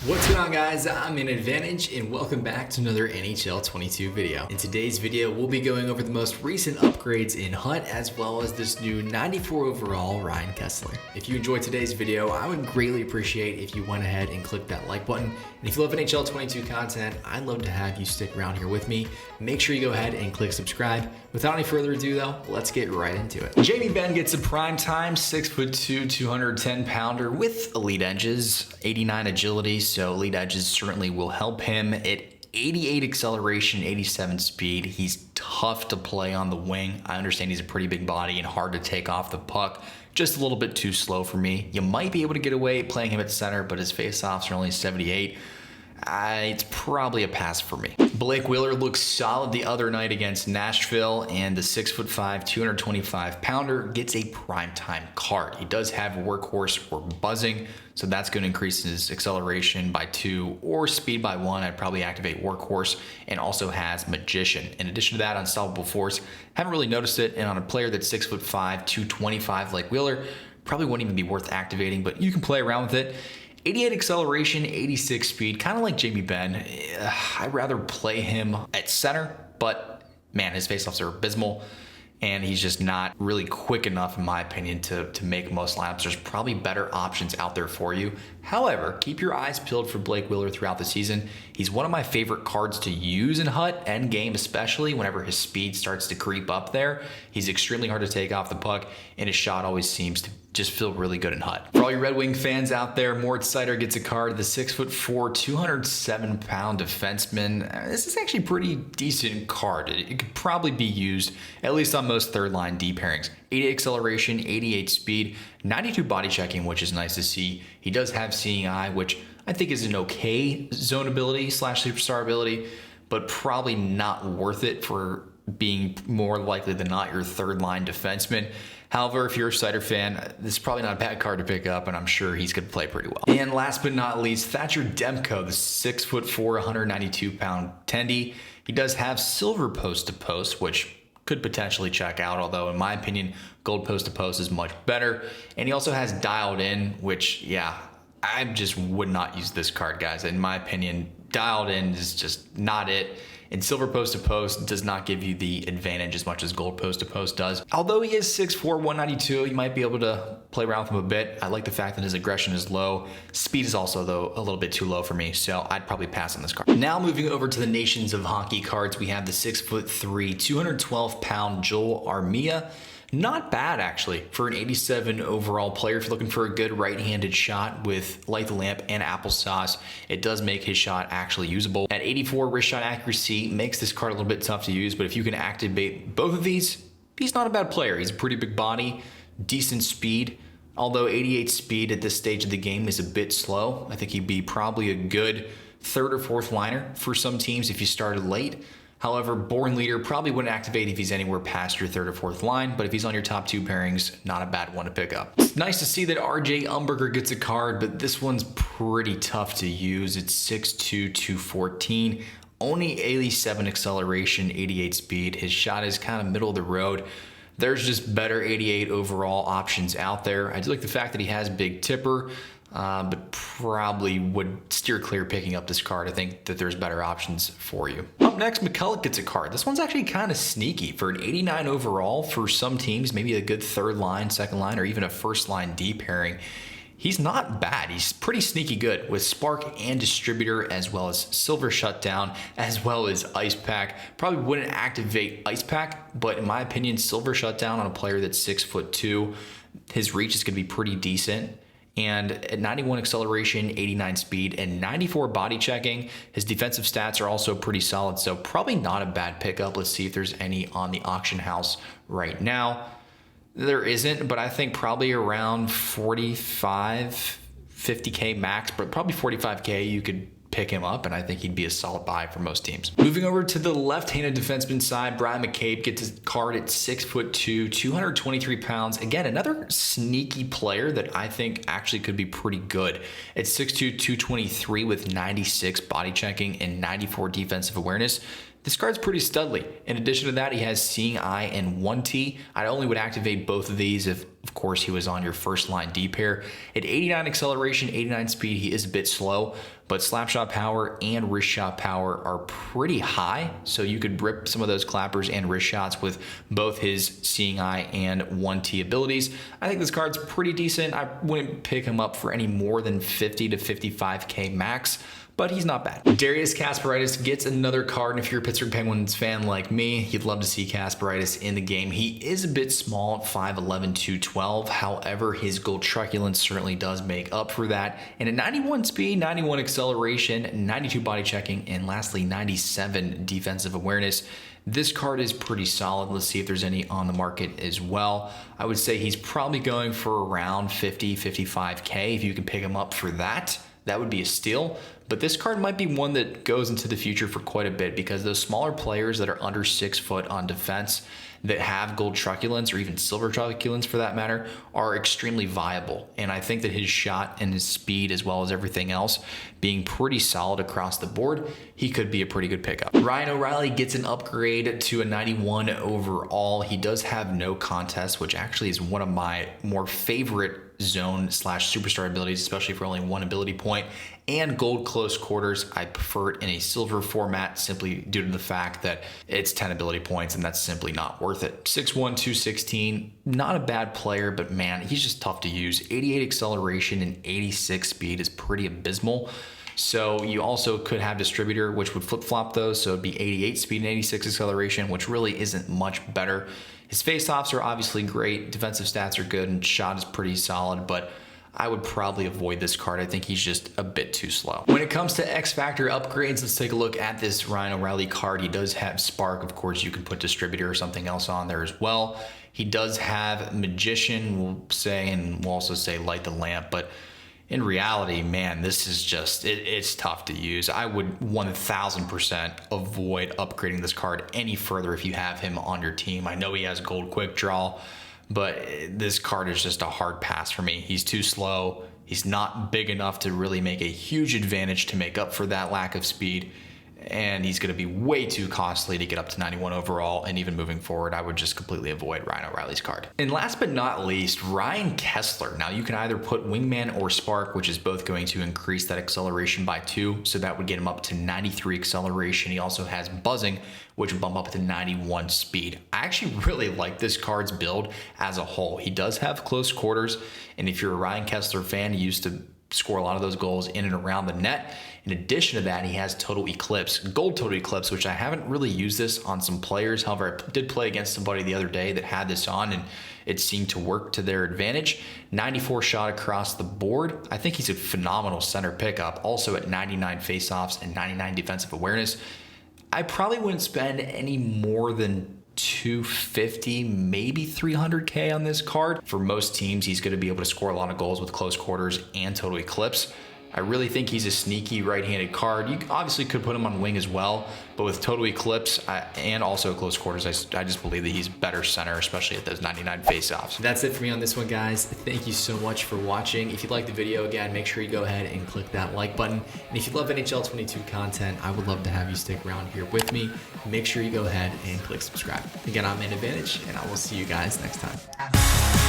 What's going on, guys? I'm in Advantage and welcome back to another NHL 22 video. In today's video, we'll be going over the most recent upgrades in HUT as well as this new 94 overall Ryan Kesler. If you enjoyed today's video, I would greatly appreciate if you went ahead and clicked that like button. And if you love NHL 22 content, I'd love to have you stick around here with me. Make sure you go ahead and click subscribe. Without any further ado though, let's get right into it. BENN gets a prime time 6'2", 210 pounder with elite edges, 89 agility. So elite edges certainly will help him. At 88 acceleration, 87 speed, he's tough to play on the wing. I understand he's a pretty big body and hard to take off the puck. Just a little bit too slow for me. You might be able to get away playing him at center, but his faceoffs are only 78. It's probably a pass for me. Blake Wheeler looks solid the other night against Nashville, and the 6'5", 225 pounder gets a primetime card. He does have workhorse or buzzing, so that's going to increase his acceleration by 2 or speed by 1. I'd probably activate workhorse, and also has magician. In addition to that, unstoppable force. Haven't really noticed it, and on a player that's 6'5", 225 like Wheeler, probably wouldn't even be worth activating, but you can play around with it. 88 acceleration, 86 speed, kind of like BENN. I'd rather play him at center, but man, his faceoffs are abysmal, and he's just not really quick enough, in my opinion, to make most lineups. There's probably better options out there for you. However, keep your eyes peeled for Blake Wheeler throughout the season. He's one of my favorite cards to use in HUT, endgame especially, whenever his speed starts to creep up there. He's extremely hard to take off the puck, and his shot always seems to just feel really good in HUT. For all you Red Wing fans out there, SEIDER gets a card, the 6'4", 207 pound defenseman. This is actually a pretty decent card. It could probably be used, at least on most third line D pairings. 88 acceleration, 88 speed, 92 body checking, which is nice to see. He does have seeing eye, which I think is an okay zone ability / superstar ability, but probably not worth it for being more likely than not your third line defenseman. However, if you're a SEIDER fan, this is probably not a bad card to pick up, and I'm sure he's going to play pretty well. And last but not least, THATCHER DEMKO, the 6'4", 192 pound tendy. He does have silver post to post, which could potentially check out, although in my opinion, gold post to post is much better. And he also has dialed in, which, yeah, I just would not use this card, guys. In my opinion, dialed in is just not it. And silver post to post does not give you the advantage as much as gold post to post does. Although he is 6'4", 192, you might be able to play around with him a bit. I like the fact that his aggression is low. Speed is also, though, a little bit too low for me, so I'd probably pass on this card. Now moving over to the Nations of Hockey cards, we have the 6'3", 212 pound Joel ARMIA. Not bad, actually, for an 87 overall player. If you're looking for a good right-handed shot with Light the Lamp and Applesauce, it does make his shot actually usable. At 84 wrist shot accuracy, makes this card a little bit tough to use, but if you can activate both of these, he's not a bad player. He's a pretty big body, decent speed, although 88 speed at this stage of the game is a bit slow. I think he'd be probably a good third or fourth liner for some teams if you started late. However, Born Leader probably wouldn't activate if he's anywhere past your third or fourth line, but if he's on your top 2 pairings, not a bad one to pick up. It's nice to see that UMBERGER gets a card, but this one's pretty tough to use. It's 6'2", 214, only 87 acceleration, 88 speed. His shot is kind of middle of the road. There's just better 88 overall options out there. I do like the fact that he has big tipper, but probably would steer clear picking up this card. I think that there's better options for you. Up next, McCulloch gets a card. This one's actually kind of sneaky. For an 89 overall, for some teams, maybe a good third line, second line, or even a first line D pairing, he's not bad. He's pretty sneaky good with Spark and Distributor, as well as Silver Shutdown, as well as Ice Pack. Probably wouldn't activate Ice Pack, but in my opinion, Silver Shutdown on a player that's 6'2", his reach is going to be pretty decent. And at 91 acceleration, 89 speed, and 94 body checking, his defensive stats are also pretty solid, so probably not a bad pickup. Let's see if there's any on the auction house right now. There isn't, but I think probably around 45, 50K max, but probably 45K you could pick him up, and I think he'd be a solid buy for most teams. Moving over to the left-handed defenseman side, MCCABE gets his card at 6'2", 223 pounds. Again, another sneaky player that I think actually could be pretty good. At 6'2", 223 with 96 body checking and 94 defensive awareness. This card's pretty studly. In addition to that, he has Seeing Eye and 1T. I only would activate both of these if of course, he was on your first line D pair. At 89 acceleration, 89 speed, he is a bit slow, but slap shot power and wrist shot power are pretty high. So you could rip some of those clappers and wrist shots with both his Seeing Eye and 1T abilities. I think this card's pretty decent. I wouldn't pick him up for any more than 50 to 55K max, but he's not bad. DARIUS KASPARAITIS gets another card, and if you're a Pittsburgh Penguins fan like me, you'd love to see KASPARAITIS in the game. He is a bit small at 5'11", 212. However, his gold truculence certainly does make up for that. And at 91 speed, 91 acceleration, 92 body checking, and lastly, 97 defensive awareness, this card is pretty solid. Let's see if there's any on the market as well. I would say he's probably going for around 50, 55K. If you can pick him up for that, that would be a steal. But this card might be one that goes into the future for quite a bit, because those smaller players that are under 6 foot on defense that have gold truculence, or even silver truculence for that matter, are extremely viable. And I think that his shot and his speed, as well as everything else, being pretty solid across the board, he could be a pretty good pickup. Ryan O'Reilly gets an upgrade to a 91 overall. He does have no contest, which actually is one of my more favorite zone / superstar abilities, especially for only 1 ability point, and gold close quarters. I prefer it in a silver format simply due to the fact that it's 10 ability points, and that's simply not worth it. 6'1", 216, not a bad player, but man, he's just tough to use. 88 acceleration and 86 speed is pretty abysmal. So you also could have distributor, which would flip-flop those, so it'd be 88 speed and 86 acceleration, which really isn't much better. His face-offs are obviously great, defensive stats are good, and shot is pretty solid, but I would probably avoid this card. I think he's just a bit too slow. When it comes to X Factor upgrades, let's take a look at this Ryan O'Reilly card. He does have Spark. Of course, you can put Distributor or something else on there as well. He does have Magician, we'll say, and we'll also say Light the Lamp, but in reality, man, this is just, it's tough to use. I would 1000% avoid upgrading this card any further if you have him on your team. I know he has Gold Quick Draw, but this card is just a hard pass for me. He's too slow. He's not big enough to really make a huge advantage to make up for that lack of speed. And he's going to be way too costly to get up to 91 overall. And even moving forward, I would just completely avoid Ryan O'Reilly's card. And last but not least, Ryan Kesler. Now you can either put Wingman or Spark, which is both going to increase that acceleration by 2. So that would get him up to 93 acceleration. He also has Buzzing, which would bump up to 91 speed. I actually really like this card's build as a whole. He does have close quarters. And if you're a Ryan Kesler fan, he used to score a lot of those goals in and around the net. In addition to that, he has Total Eclipse, Gold Total Eclipse, which I haven't really used this on some players. However, I did play against somebody the other day that had this on, and it seemed to work to their advantage. 94 shot across the board. I think he's a phenomenal center pickup. Also at 99 faceoffs and 99 defensive awareness. I probably wouldn't spend any more than 250, maybe 300K on this card. For most teams, he's going to be able to score a lot of goals with close quarters and Total Eclipse. I really think he's a sneaky right-handed card. You obviously could put him on wing as well, but with Total Eclipse and also close quarters, I just believe that he's better center, especially at those 99 faceoffs. That's it for me on this one, guys. Thank you so much for watching. If you liked the video, again, make sure you go ahead and click that like button. And if you love NHL 22 content, I would love to have you stick around here with me. Make sure you go ahead and click subscribe. Again, I'm in Advantage, and I will see you guys next time.